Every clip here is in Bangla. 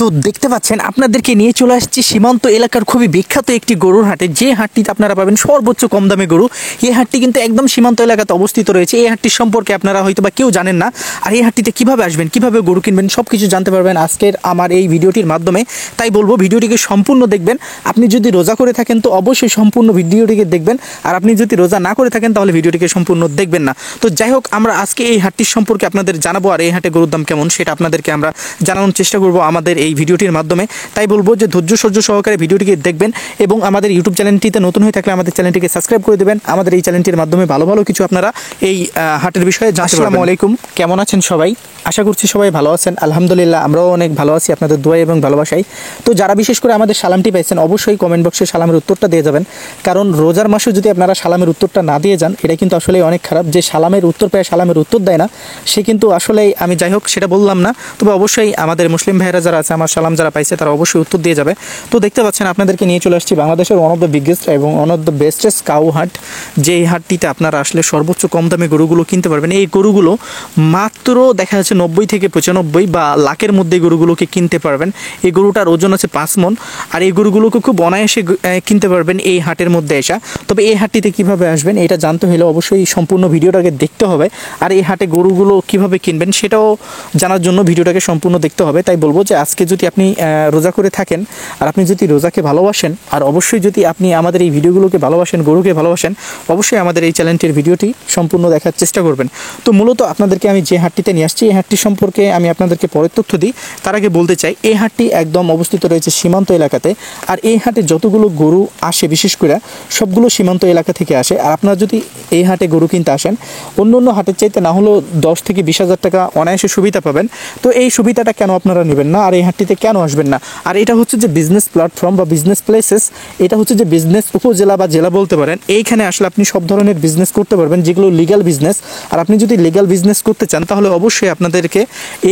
তো দেখতে পাচ্ছেন আপনাদেরকে নিয়ে চলে আসছি সীমান্ত এলাকার খুবই বিখ্যাত একটি গরুর হাটে, যে হাটটিতে আপনারা পাবেন সর্বোচ্চ কম দামে গরু। এই হাটটি কিন্তু একদম সীমান্ত এলাকাতে অবস্থিত রয়েছে। এই হাটটির সম্পর্কে আপনারা হয়তো বা কেউ জানেন না, আর এই হাটটিতে কিভাবে আসবেন, কিভাবে গরু কিনবেন, সব কিছু জানতে পারবেন আজকের আমার এই ভিডিওটির মাধ্যমে। তাই বলবো ভিডিওটিকে সম্পূর্ণ দেখবেন। আপনি যদি রোজা করে থাকেন তো অবশ্যই সম্পূর্ণ ভিডিওটিকে দেখবেন, আর আপনি যদি রোজা না করে থাকেন তাহলে ভিডিওটিকে সম্পূর্ণ দেখবেন না। তো যাই হোক, আমরা আজকে এই হাটটির সম্পর্কে আপনাদের জানাবো, আর এই হাটে গরুর দাম কেমন সেটা আপনাদেরকে আমরা জানানোর চেষ্টা করবো আমাদের এই ভিডিওটির মাধ্যমে। তাই বলবো যে ধৈর্য সহ্য সহকারে ভিডিওটিকে দেখবেন, এবং আমাদের ইউটিউব চ্যানেলটিতে নতুন হয়ে থাকলে আমাদের চ্যানেলটিকে সাবস্ক্রাইব করে দেবেন। আমাদের এই চ্যানেলটির মাধ্যমে ভালো ভালো কিছু আপনারা এই হাটের বিষয়ে জানতে পারবেন। আসসালামু আলাইকুম, কেমন আছেন সবাই? আশা করছি সবাই ভালো আছেন। আলহামদুলিল্লাহ, আমরাও অনেক ভালো আছি আপনাদের দোয়া এবং ভালোবাসায়। তো যারা বিশেষ করে আমাদের সালামটি পাইছেন অবশ্যই কমেন্ট বক্সে সালামের উত্তরটা দিয়ে যাবেন, কারণ রোজার মাসে যদি আপনারা সালামের উত্তরটা না দিয়ে যান এটা কিন্তু আসলে অনেক খারাপ। যে সালামের উত্তর পেয়ে সালামের উত্তর দেয় না সে কিন্তু আসলেই, আমি যাই হোক সেটা বললাম না, তবে অবশ্যই আমাদের মুসলিম ভাইয়েরা যারা আছে, আমার সালাম যারা পাইছে তারা অবশ্যই উত্তর দিয়ে যাবে। তো দেখতে পাচ্ছেন আপনাদেরকে নিয়ে চলে আসছি বাংলাদেশের ওয়ান অফ দ্য বিগেস্ট এবং one of the bestest cow হাট, যে এই হাটটিতে আপনারা আসলে সর্বোচ্চ কম দামে গরুগুলো কিনতে পারবেন। এই গরুগুলো মাত্র দেখা যাচ্ছে 90 থেকে 95 বা লাখের মধ্যে গরুগুলোকে কিনতে পারবেন। এই গরুটার ওজন আছে 5 মণ, আর এই গরুগুলোকে খুব অনায়াসে কিনতে পারবেন এই হাটের মধ্যে এসা। তবে এই হাটটিতে কিভাবে আসবেন এটা জানতে হলে অবশ্যই সম্পূর্ণ ভিডিওটাকে দেখতে হবে, আর এই হাটে গরুগুলো কিভাবে কিনবেন সেটাও জানার জন্য ভিডিওটাকে সম্পূর্ণ দেখতে হবে। তাই বলবো যে আজকে যদি আপনি রোজা করে থাকেন, আর আপনি যদি রোজাকে ভালোবাসেন, আর অবশ্যই যদি আপনি আমাদের এই ভিডিওগুলোকে ভালোবাসেন, গরুকে ভালোবাসেন, অবশ্যই আমাদের এই চ্যানেলটির ভিডিওটি সম্পূর্ণ দেখার চেষ্টা করবেন। তো মূলত আপনাদেরকে আমি যে হাটটিতে নিয়ে আসছি এই হাটটি সম্পর্কে আমি আপনাদেরকে পরে তথ্য দিই। তার আগে বলতে চাই এই হাটটি একদম অবস্থিত রয়েছে সীমান্ত এলাকাতে, আর এই হাটে যতগুলো গরু আসে বিশেষ করে সবগুলো সীমান্ত এলাকা থেকে আসে। আর আপনারা যদি এই হাটে গরু কিনতে আসেন অন্য অন্য হাটের চাইতে না হলেও 10 থেকে 20,000 টাকা অনায়াসে সুবিধা পাবেন। তো এই সুবিধাটা কেন আপনারা নেবেন না, আর এই হাটটিতে কেন আসবেন না? আর এটা হচ্ছে যে বিজনেস প্ল্যাটফর্ম বা বিজনেস প্লেসেস, এটা হচ্ছে যে বিজনেস উপজেলা বা জেলা বলতে পারেন। এইখানে আসলে আপনি সব ধরনের বিজনেস করতে পারবেন যেগুলো লিগ্যাল বিজনেস। আর আপনি যদি লিগ্যাল বিজনেস করতে চান তাহলে অবশ্যই আপনাদেরকে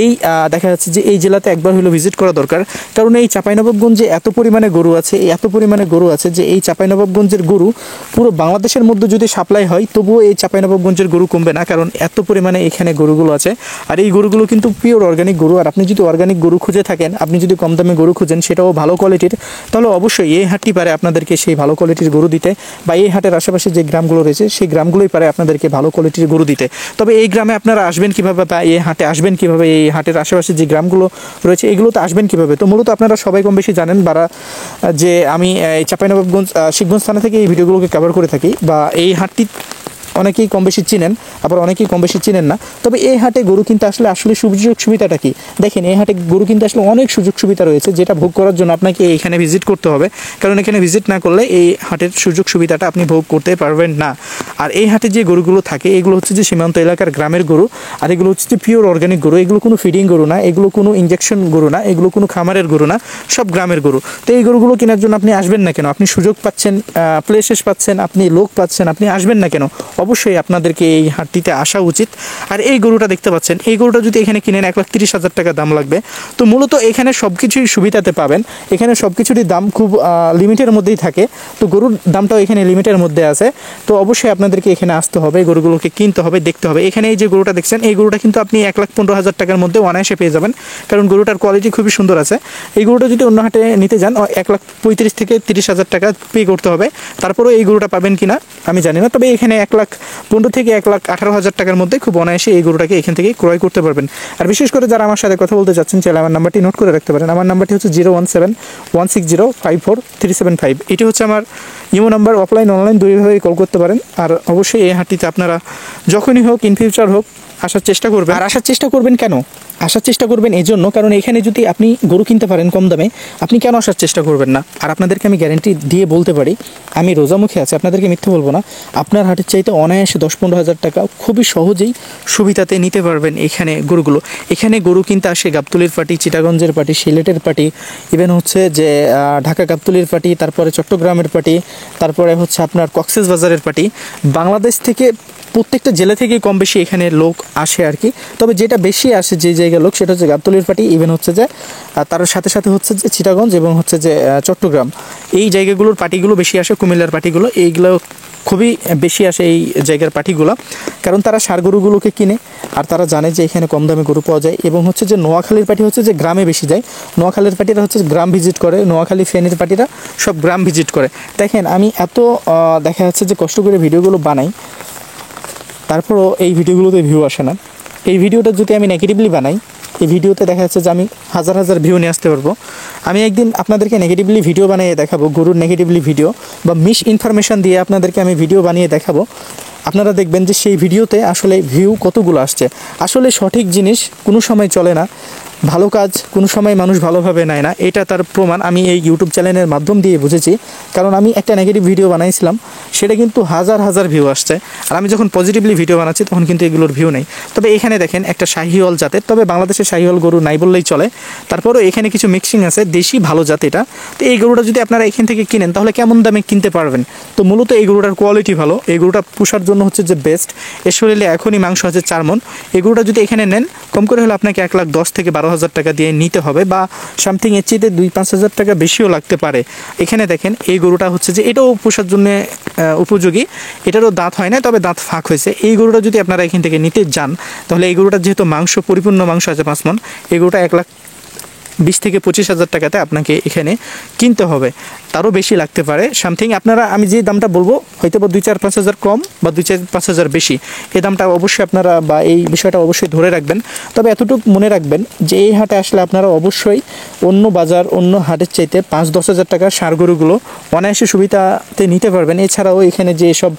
এই দেখা যাচ্ছে যে এই জেলাতে একবার হলো ভিজিট করা দরকার, কারণ এই চাঁপাইনবাবগঞ্জে এত পরিমাণে গরু আছে, এত পরিমাণে গরু আছে যে এই চাঁপাইনবাবগঞ্জের গরু পুরো বাংলাদেশের মধ্যে যদি সাপ্লাই হয় তবুও এই চাঁপাইনবাবগঞ্জের গরু কমবে না, কারণ এত পরিমাণে এখানে গরুগুলো আছে। আর এই গরুগুলো কিন্তু পিওর অর্গানিক গরু। আর আপনি যদি অর্গানিক গরু খুঁজে থাকেন, আপনি যদি কম দামে গরু খুঁজেন সেটাও ভালো কোয়ালিটির, তাহলে অবশ্যই এই হাটটি পারে আপনাদেরকে সেই ভালো কোয়ালিটির গরু দিতে, বা এই হাটের আশেপাশে যে গ্রামগুলো রয়েছে সেই গ্রামগুলোই পারে আপনাদেরকে ভালো কোয়ালিটির গরু দিতে। তবে এই গ্রামে আপনারা আসবেন কিভাবে, বা এই হাটে আসবেন কিভাবে, এই হাটের আশেপাশে যে গ্রামগুলো রয়েছে এগুলোতে আসবেন কিভাবে? তো মূলত আপনারা সবাই কম বেশি জানেন যে আমি এই চাঁপাইনবাবগঞ্জ শিবগঞ্জ থানা থেকে এই ভিডিওগুলোকে কভার করে থাকি, বা এই হাটটি অনেকেই কম বেশি চিনেন, আবার অনেকেই কম বেশি চিনেন না। তবে এই হাটে গরু কিনতে আসলে সুযোগ সুবিধাটা কি দেখেন, এই হাটে গরু কিনতে আসলে অনেক সুযোগ সুবিধা রয়েছে, যেটা ভোগ করার জন্য আপনাকে এখানে ভিজিট করতে হবে, কারণ এখানে ভিজিট না করলে এই হাটের সুযোগ সুবিধাটা আপনি ভোগ করতে পারবেন না। আর এই হাটে যে গরুগুলো থাকে এগুলো হচ্ছে যে সীমান্ত এলাকার গ্রামের গরু, আর এগুলো হচ্ছে যে পিওর অর্গানিক গরু। এগুলো কোনো ফিডিং গরু না, এগুলো কোনো ইঞ্জেকশন গরু না, এগুলো কোনো খামারের গরু না, সব গ্রামের গরু। তো এই গরুগুলো কেনার জন্য আপনি আসবেন না কেন? আপনি সুযোগ পাচ্ছেন, প্লেসেস পাচ্ছেন, আপনি লোক পাচ্ছেন, আপনি আসবেন না কেন? অবশ্যই আপনাদেরকে এই হাটটিতে আসা উচিত। আর এই গরুটা দেখতে পাচ্ছেন, এই গরুটা যদি এখানে কিনেন 1,30,000 টাকা দাম লাগবে। তো মূলত এখানে সব কিছুই সুবিধাতে পাবেন, এখানে সব কিছুরই দাম খুব লিমিটের মধ্যেই থাকে। তো গরুর দামটাও এখানে লিমিটের মধ্যে আছে। তো অবশ্যই আপনাদেরকে এখানে আসতে হবে, গরুগুলোকে কিনতে হবে, দেখতে হবে। এখানে এই যে গরুটা দেখছেন এই গরুটা কিন্তু আপনি 1,15,000 টাকার মধ্যে অনায়াসে পেয়ে যাবেন, কারণ গরুটার কোয়ালিটি খুবই সুন্দর আছে। এই গরুটা যদি অন্য হাটে নিতে যান 1,35,000 থেকে 30,000 টাকা পে করতে হবে, তারপরেও এই গরুটা পাবেন কিনা আমি জানি না। তবে এখানে 1,15,000 থেকে 1,18,000 টাকার মধ্যে খুব অনায়াসে এই গরুটাকে এখান থেকে ক্রয় করতে পারবেন। আর বিশেষ করে যারা আমার সাথে কথা বলতে চাচ্ছেন চাইলে আমার নাম্বারটি নোট করে রাখতে পারেন। আমার নাম্বারটি হচ্ছে 017-160-54375। এটি হচ্ছে আমার ইমো নাম্বার। অফলাইন অনলাইন দুইভাবেই কল করতে পারেন। আর অবশ্যই এই হাটটিতে আপনারা যখনই হোক, ইন ফিউচার হোক, আসার চেষ্টা করবেন। আর আসার চেষ্টা করবেন কেন? আসার চেষ্টা করবেন এই জন্য, কারণ এখানে যদি আপনি গরু কিনতে পারেন কম দামে, আপনি কেন আসার চেষ্টা করবেন না? আর আপনাদেরকে আমি গ্যারেন্টি দিয়ে বলতে পারি, আমি রোজামুখে আছি, আপনাদেরকে মিথ্যে বলবো না, আপনার হাটের চাইতে অনায়াসে 10-15,000 টাকা খুবই সহজেই সুবিধাতে নিতে পারবেন এখানে গরুগুলো। এখানে গরু কিনতে আসে গাবতলীর পার্টি, চিটাগঞ্জের পার্টি, সিলেটের পার্টি, ইভেন হচ্ছে যে ঢাকা গাবতলীর পার্টি, তারপরে চট্টগ্রামের পার্টি, তারপরে হচ্ছে আপনার কক্সবাজারের পার্টি। বাংলাদেশ থেকে প্রত্যেকটা জেলা থেকে কম বেশি এখানে লোক আসে আর কি। তবে যেটা বেশি আসে যে জায়গায় লোক সেটা হচ্ছে গাবতলীর পার্টি, ইভেন হচ্ছে যে তার সাথে সাথে হচ্ছে যে চিটাগঞ্জ এবং হচ্ছে যে চট্টগ্রাম, এই জায়গাগুলোর পার্টিগুলো বেশি আসে। কুমিল্লার পার্টিগুলো এইগুলো খুবই বেশি আসে এই জায়গার পার্টিগুলো, কারণ তারা ষাঁড় গরুগুলোকে কিনে আর তারা জানে যে এখানে কম দামে গরু পাওয়া যায়। এবং হচ্ছে যে নোয়াখালীর পার্টি হচ্ছে যে গ্রামে বেশি যায়, নোয়াখালীর পার্টিরা হচ্ছে গ্রাম ভিজিট করে, নোয়াখালী ফেনীর পার্টিরা সব গ্রাম ভিজিট করে। দেখেন আমি এত দেখা যাচ্ছে যে কষ্ট করে ভিডিওগুলো বানাই, তারপরও এই ভিডিওগুলোতে ভিউ আসে না। এই ভিডিওটা যদি আমি নেগেটিভলি বানাই, এই ভিডিওতে দেখা যাচ্ছে যে আমি হাজার হাজার ভিউ নিয়ে আসতে পারবো। আমি একদিন আপনাদেরকে নেগেটিভলি ভিডিও বানিয়ে দেখাবো, গরুর নেগেটিভলি ভিডিও বা মিস ইনফরমেশান দিয়ে আপনাদেরকে আমি ভিডিও বানিয়ে দেখাবো। আপনারা দেখবেন যে সেই ভিডিওতে আসলে ভিউ কতগুলো আসছে। আসলে সঠিক জিনিস কোনো সময় চলে না, ভালো কাজ কোনো সময় মানুষ ভালোভাবে নেয় না, এটা তার প্রমাণ আমি এই ইউটিউব চ্যানেলের মাধ্যম দিয়ে বুঝেছি। কারণ আমি একটা নেগেটিভ ভিডিও বানাইছিলাম, সেটা কিন্তু হাজার হাজার ভিউ আসছে, আর আমি যখন পজিটিভলি ভিডিও বানাচ্ছি তখন কিন্তু এগুলোর ভিউ নেই। তবে এখানে দেখেন একটা শাহিওয়াল জাতের, তবে বাংলাদেশে শাহিওয়াল গরু নাই বললেই চলে, তারপরেও এখানে কিছু মিক্সিং আছে, দেশি ভালো জাত এটা। তো এই গরুটা যদি আপনারা এখান থেকে কিনেন তাহলে কেমন দামে কিনতে পারবেন? তো মূলত এই গরুটার কোয়ালিটি ভালো, এই গরুটা পোষার জন্য হচ্ছে যে বেস্ট। এর শরীরে এখনই মাংস আছে 4 মণ। এই গরুটা যদি এখানে নেন কম করে হলে আপনাকে 1,10,000 থেকে 12,000 টাকা দিয়ে নিতে হবে, বা সামথিং এর চেয়ে 2-5 হাজার টাকা বেশিও লাগতে পারে। এখানে দেখেন এই গরুটা হচ্ছে যে এটাও পোষার জন্য উপযোগী, এটারও দাঁত হয় না, তবে দাঁত ফাঁক হয়েছে। এই গরুটা যদি আপনারা এখান থেকে নিতে যান তাহলে এই গরুটা যেহেতু মাংস পরিপূর্ণ মাংস আছে 5 মণ, এই গরুটা 1,20,000 থেকে 25,000 টাকাতে আপনাকে এখানে কিনতে হবে, তারও বেশি লাগতে পারে সামথিং। আপনারা আমি যে দামটা বলবো হয়তো বা 2-4-5 হাজার কম বা 2-4-5 হাজার বেশি, এই দামটা অবশ্যই আপনারা বা এই বিষয়টা অবশ্যই ধরে রাখবেন। তবে এতটুকু মনে রাখবেন যে এই হাটে আসলে আপনারা অবশ্যই অন্য বাজার অন্য হাটের চাইতে 5-10 হাজার টাকার ষাঁড় গরুগুলো অনায়াসে সুবিধাতে নিতে পারবেন। এছাড়াও এখানে যে সব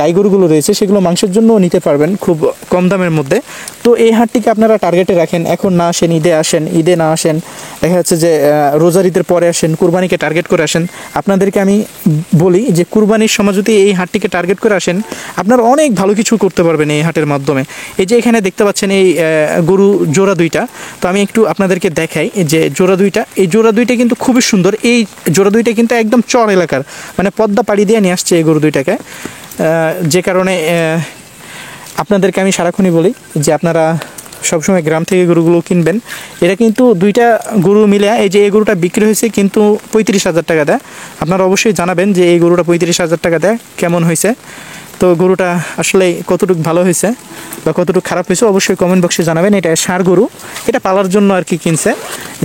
গাই গরুগুলো রয়েছে সেগুলো মাংসের জন্যও নিতে পারবেন খুব কম দামের মধ্যে। তো এই হাটটিকে আপনারা টার্গেটে রাখেন, এখন না আসেন, ঈদে আসেন, ঈদে না আসেন, দেখা যাচ্ছে যে রোজার ঈদের পরে আসেন, কুরবানিকে টার্গেট করে আসেন। আপনাদেরকে আমি বলি যে কুরবানির সময় যদি এই হাটটিকে টার্গেট করে আসেন আপনারা অনেক ভালো কিছু করতে পারবেন এই হাটের মাধ্যমে। এই যে এখানে দেখতে পাচ্ছেন এই গরু জোড়া দুইটা, তো আমি একটু আপনাদেরকে দেখাই যে জোড়া দুইটা, এই জোড়া দুইটা কিন্তু খুবই সুন্দর। এই জোড়া দুইটা কিন্তু একদম চর এলাকার, মানে পদ্মা পাড়ি দিয়ে নিয়ে আসছে এই গরু দুইটাকে, যে কারণে আপনাদেরকে আমি সারাক্ষণই বলি যে আপনারা সবসময় গ্রাম থেকে গরুগুলো কিনবেন। এটা কিন্তু দুইটা গরু মিলে, এই যে এই গরুটা বিক্রি হয়েছে কিন্তু 35,000 টাকা দেয়। আপনারা অবশ্যই জানাবেন যে এই গরুটা 35,000 টাকা দেয় কেমন হয়েছে। তো গরুটা আসলে কতটুকু ভালো হয়েছে বা কতটুকু খারাপ হয়েছে অবশ্যই কমেন্ট বক্সে জানাবেন। এটা ষাঁড় গরু, এটা পালার জন্য আর কি কিনছে,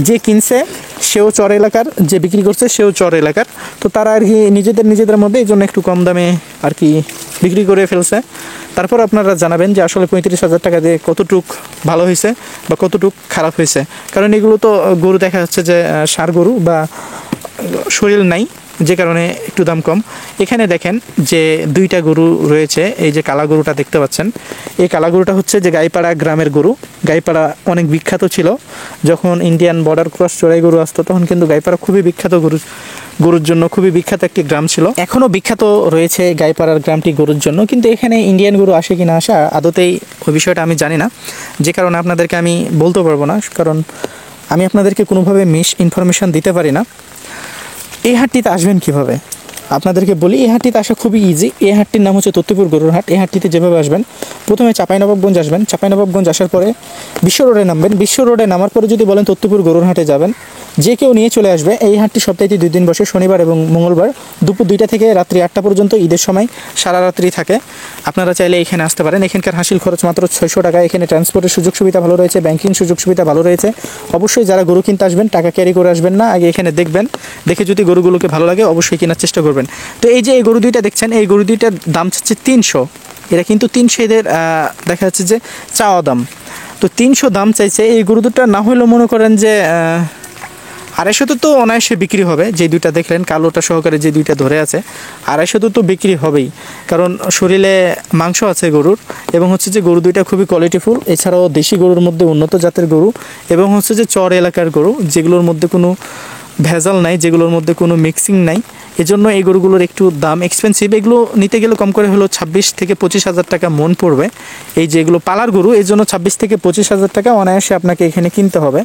যে কিনছে সেও চর এলাকার, যে বিক্রি করছে সেও চর এলাকার। তো তারা আর কি নিজেদের মধ্যে এই জন্য একটু কম দামে আর কি বিক্রি করে ফেলছে। তারপর আপনারা জানাবেন যে আসলে 35,000 টাকা দিয়ে কতটুক ভালো হয়েছে বা কতটুক খারাপ হয়েছে। কারণ এগুলো তো গরু দেখা যাচ্ছে যে ষাঁড় গরু বা শরীর নাই, যে কারণে একটু দাম কম। এখানে দেখেন যে দুইটা গরু রয়েছে, এই যে কালা গরুটা দেখতে পাচ্ছেন, এই কালা গরুটা হচ্ছে যে গাইপাড়া গ্রামের গরু। গাইপাড়া অনেক বিখ্যাত ছিল, যখন ইন্ডিয়ান বর্ডার ক্রস চড়াই গরু আসতো তখন কিন্তু গাইপাড়া খুবই বিখ্যাত গরুর জন্য, খুবই বিখ্যাত একটি গ্রাম ছিল। এখনও বিখ্যাত রয়েছে গাইপাড়ার গ্রামটি গরুর জন্য, কিন্তু এখানে ইন্ডিয়ান গরু আসে কি না আসে আদতেই ওই বিষয়টা আমি জানি না, যে কারণে আপনাদেরকে আমি বলতে পারবো না, কারণ আমি আপনাদেরকে কোনোভাবে মিস ইনফরমেশান দিতে পারি না। এই হাটটিতে আসবেন কিভাবে আপনাদেরকে বলি। এই হাটটিতে আসা খুবই ইজি। এই হাটটির নাম হচ্ছে তত্ত্বপুর গরুর হাট। এই হাটটিতে যেভাবে আসবেন, প্রথমে চাঁপাইনবাবগঞ্জ আসবেন, চাঁপাইনবাবগঞ্জ আসার পরে বিশ্ব রোডে নামবেন, বিশ্ব রোডে নামার পরে যদি বলেন তত্ত্বপুর গরুর হাটে যাবেন, যে কেউ নিয়ে চলে আসবে। এই হাটটি সপ্তাহে 2 দিন বসে, শনিবার এবং মঙ্গলবার দুপুর 2টা থেকে রাত্রি 8টা পর্যন্ত, ঈদের সময় সারা রাত্রি থাকে। আপনারা চাইলে এখানে আসতে পারেন। এখানকার হাসিল খরচ মাত্র 600 টাকা। এখানে ট্রান্সপোর্টের সুযোগ সুবিধা ভালো রয়েছে, ব্যাংকিং সুযোগ সুবিধা ভালো রয়েছে। অবশ্যই যারা গরু কিনতে আসবেন টাকা ক্যারি করে আসবেন না, আগে এখানে দেখবেন, দেখে যদি গরুগুলোকে ভালো লাগে অবশ্যই কেনার চেষ্টা করবেন। তো এই যে এই গরু দুইটা দেখছেন, এই গরু দুইটার দাম চাচ্ছে 300। এরা কিন্তু 300 এদের দেখা যাচ্ছে যে চাওয়া দাম, তো 300 দাম চাইছে। এই গরু দুটা না হলেও মনে করেন যে 250 তো অনায়াসে বিক্রি হবে। যে দুইটা দেখলেন কালোটা সহকারে যে দুইটা ধরে আছে, 250 তো বিক্রি হবেই, কারণ শরীরে মাংস আছে গরুর, এবং হচ্ছে যে গরু দুইটা খুবই কোয়ালিটিফুল। এছাড়াও দেশি গরুর মধ্যে উন্নত জাতের গরু, এবং হচ্ছে যে চর এলাকার গরু, যেগুলোর মধ্যে কোনো ভেজাল নাই, যেগুলোর মধ্যে কোনো মিক্সিং নাই। এজন্য এই গরুগুলোর একটু দাম এক্সপেন্সিভ। এগুলো নিতে গেলে কম করে হলো 26 থেকে 25,000 টাকা মন পড়বে। এই যে এগুলো পালার গরু, এই জন্য 26 থেকে 25,000 টাকা অনায়াসে আপনাকে এখানে কিনতে হবে,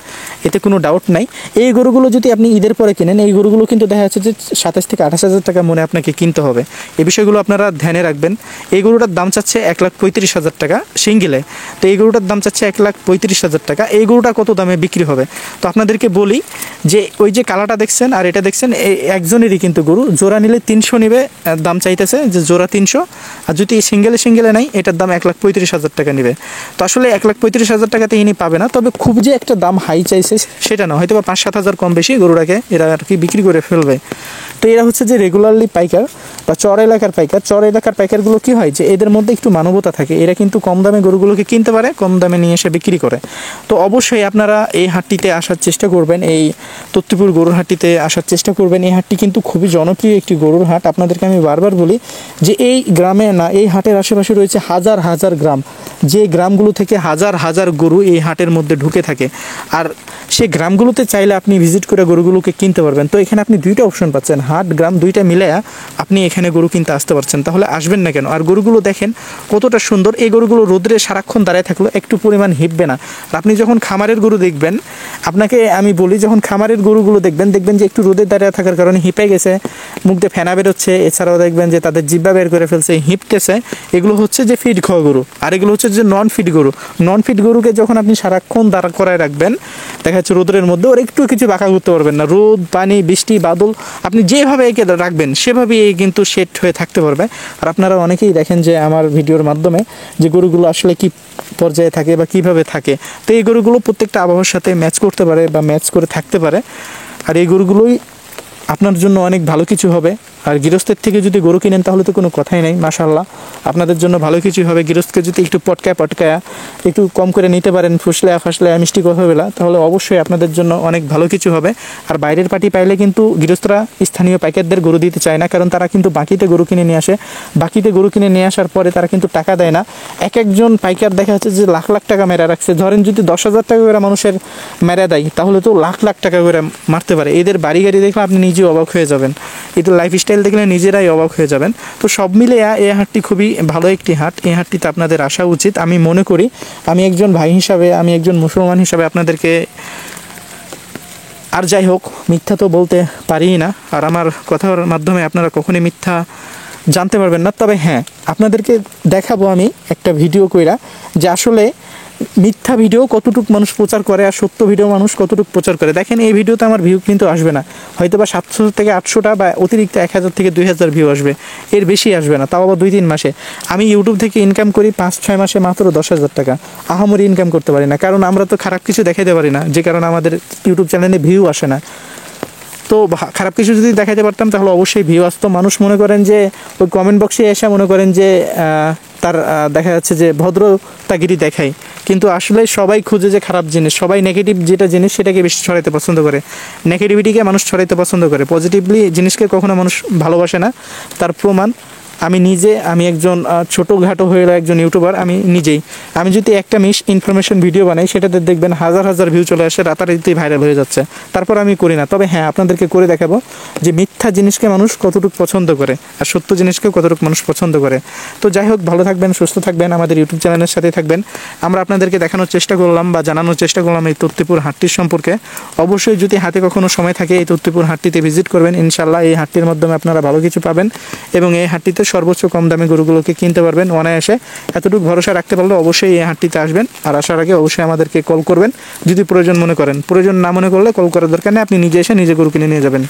এতে কোনো ডাউট নাই। এই গরুগুলো যদি আপনি ঈদের পরে কিনেন, এই গরুগুলো কিন্তু দেখা যাচ্ছে যে 27 থেকে 28,000 টাকা মনে আপনাকে কিনতে হবে। এই বিষয়গুলো আপনারা ধ্যানে রাখবেন। এই গরুটার দাম চাচ্ছে 1,35,000 টাকা সিঙ্গেলে, তো এই গরুটার দাম চাচ্ছে 1,35,000 টাকা। এই গরুটা কত দামে বিক্রি হবে? তো আপনাদেরকে বলি যে ওই যে কালাটা দেখছেন আর এটা দেখছেন, এই একজনেরই কিন্তু গরু। জোড়া নিলে 300 নেবে, দাম চাইতেছে যে জোড়া 300, আর যদি সিঙ্গেলে নেয় এটার দাম 1,35,000 টাকা নেবে। তো আসলে 1,35,000 টাকাতে ইনি পাবে না, তবে খুব যে একটা দাম হাই চাইছে সেটা না, হয়তো বা 5-7 হাজার কম বেশি গরুটাকে এরা আর কি বিক্রি করে ফেলবে। তো এরা হচ্ছে যে রেগুলারলি পাইকার বা চর এলাকার পাইকার। চর এলাকার পাইকারগুলো কী হয় যে এদের মধ্যে একটু মানবতা থাকে, এরা কিন্তু কম দামে গরুগুলোকে কিনতে পারে, কম দামে নিয়ে এসে বিক্রি করে। তো অবশ্যই আপনারা এই হাটটিতে আসার চেষ্টা করবেন, এই তত্ত্বপুর গরুর হাটটিতে আসার চেষ্টা করবেন। এই হাটটি কিন্তু খুবই জনপ্রিয় একটি গরুর হাট। আপনাদেরকে আমি বারবার বলি যে এই গ্রামে না, এই হাটের আশেপাশে রয়েছে হাজার হাজার গ্রাম, যে গ্রামগুলো থেকে হাজার হাজার গরু এই হাটের মধ্যে ঢুকে থাকে। আর সেই গ্রামগুলোতে চাইলে আপনি ভিজিট করে গরুগুলোকে কিনতে পারবেন। তো এখানে আপনি দুইটা অপশন পাচ্ছেন, হাট গ্রাম দুইটা মিলে আপনি এখানে গরু কিনতে আসতে পারছেন। তাহলে আসবেন না কেন? আর গরুগুলো দেখেন কতটা সুন্দর। এই গরুগুলো রোদ্রে সারাক্ষণ দাঁড়ায় থাকলো একটু পরিমাণ হিপবে না। আর আপনি যখন খামারের গরু দেখবেন, আপনাকে আমি বলি যখন খামারের গরুগুলো দেখবেন যে একটু রোদে দাঁড়িয়ে থাকার কারণে হিপে গেছে, মুখ দিয়ে ফেনা বেরোচ্ছে, এছাড়াও দেখবেন যে তাদের জিব্বা বের করে ফেলছে, হিপতেছে, এগুলো হচ্ছে যে ফিড খাওয়া গরু। আর এগুলো হচ্ছে যে নন ফিড গরু। নন ফিড গরুকে যখন আপনি সারাক্ষণ দাঁড় করায় রাখবেন, দেখা যাচ্ছে রোদের মধ্যে ওর একটু কিছু বাঁকা করতে পারবেন না। রোদ, পানি, বৃষ্টি, বাদল, আপনি যেভাবে একে রাখবেন সেভাবেই কিন্তু সেট হয়ে থাকতে পারবে। আর আপনারা অনেকেই দেখেন যে আমার ভিডিওর মাধ্যমে যে গরুগুলো আসলে কি পর্যায়ে থাকে বা কিভাবে থাকে। তো এই গরুগুলো প্রত্যেকটা আবহাওয়ার সাথে ম্যাচ করতে পারে বা ম্যাচ করে থাকতে পারে। আর এই গরুগুলোই আপনার জন্য অনেক ভালো কিছু হবে। আর গৃহস্থের থেকে যদি গরু কিনেন তাহলে তো কোনো কথাই নেই, মাশাআল্লাহ আপনাদের জন্য ভালো কিছু হবে। গৃহস্থকে যদি একটু পটকায়া একটু কম করে নিতে পারেন, ফাসলে মিষ্টি কথা বলা, তাহলে অবশ্যই আপনাদের জন্য অনেক ভালো কিছু হবে। আর বাইরের পার্টি পাইলে কিন্তু গৃহস্থরা স্থানীয় পাইকারদের গরু দিতে চায় না, কারণ তারা কিন্তু বাকিতে গরু কিনে নিয়ে আসে। বাকিতে গরু কিনে নিয়ে আসার পরে তারা কিন্তু টাকা দেয় না। এক একজন পাইকার দেখা যাচ্ছে যে লাখ লাখ টাকা মেরা রাখছে। ধরেন যদি 10,000 টাকা করে মানুষের মেরা দেয়, তাহলে তো লাখ লাখ টাকা করে মারতে পারে। এদের বাড়ি গাড়ি দেখলে আপনি নিজেও অবাক হয়ে যাবেন, এদের লাইফস্টাইল দেখলে নিজেরাই অবাক হয়ে যাবেন। তো সব মিলে এই হাটটি খুবই ভালো একটি হাট। এই হাটটিতে আপনাদের আসা উচিত আমি মনে করি। আমি একজন ভাই হিসাবে, আমি একজন মুসলমান হিসাবে আপনাদেরকে, আর যাই হোক মিথ্যা তো বলতে পারিই না, আর আমার কথার মাধ্যমে আপনারা কখনোই মিথ্যা জানতে পারবেন না। তবে হ্যাঁ, আপনাদেরকে দেখাবো আমি একটা ভিডিও কইরা যে আসলে মিথ্যা ভিডিও কতটুকু মানুষ প্রচার করে আর সত্য ভিডিও মানুষ কতটুকু প্রচার করে। দেখেন এই ভিডিওতে আমার ভিউ কিন্তু আসবে না, হয়তো বা 700 থেকে 800টা বা অতিরিক্ত 1000 থেকে 2000 ভিউ আসবে, এর বেশি আসবে না, তাও আবার 2-3 মাসে। আমি ইউটিউব থেকে ইনকাম করি 5-6 মাসে মাত্র 10,000 টাকা। আহামরি ইনকাম করতে পারি না, কারণ আমরা তো খারাপ কিছু দেখাতে পারি না, যে কারণে আমাদের ইউটিউব চ্যানেলে ভিউ আসে না। তো খারাপ কিছু যদি দেখাতে পারতাম তাহলে অবশ্যই ভিউ আসতো। মানুষ মনে করেন যে ওই কমেন্ট বক্সে এসে মনে করেন যে তার দেখা যাচ্ছে যে ভদ্রতাগিরি দেখায়, কিন্তু আসলে সবাই খুঁজে যে খারাপ জিনিস, সবাই নেগেটিভ যেটা জিনিস সেটাকে বেশি ছড়াইতে পছন্দ করে, নেগেটিভিটিকে মানুষ ছড়াইতে পছন্দ করে, পজিটিভলি জিনিসকে কখনো মানুষ ভালোবাসে না। তার প্রমাণ আমি নিজে, আমি একজন ছোটোখাটো হয়ে একজন ইউটিউবার, আমি নিজেই। আমি যদি একটা মিস ইনফরমেশন ভিডিও বানাই সেটাতে দেখবেন হাজার হাজার ভিউ চলে আসে, রাতারাতি ভাইরাল হয়ে যাচ্ছে, তারপর আমি করি না। তবে হ্যাঁ, আপনাদেরকে করে দেখাবো যে মিথ্যা জিনিসকে মানুষ কতটুকু পছন্দ করে আর সত্য জিনিসকে কতটুকু মানুষ পছন্দ করে। তো যাই হোক, ভালো থাকবেন, সুস্থ থাকবেন, আমাদের ইউটিউব চ্যানেলের সাথে থাকবেন। আমরা আপনাদেরকে দেখানোর চেষ্টা করলাম বা জানানোর চেষ্টা করলাম এই তত্ত্বপুর হাটটির সম্পর্কে। অবশ্যই যদি হাতে কখনো সময় থাকে এই তত্ত্বপুর হাটটিতে ভিজিট করবেন, ইনশাল্লাহ এই হাটটির মাধ্যমে আপনারা ভালো কিছু পাবেন এবং এই হাটটিতে সর্বোচ্চ কম দামে গরুগুলোকে কিনতে পারবেন অনায়াসে। এতটুকু ভরসা রাখতে পারলে অবশ্যই এই হাটটিতে আসবেন। আর আসার আগে অবশ্যই আমাদেরকে কল করবেন যদি প্রয়োজন মনে করেন। প্রয়োজন না মনে করলে কল করার দরকার নেই, আপনি নিজে এসে নিজে গরু কিনে নিয়ে যাবেন।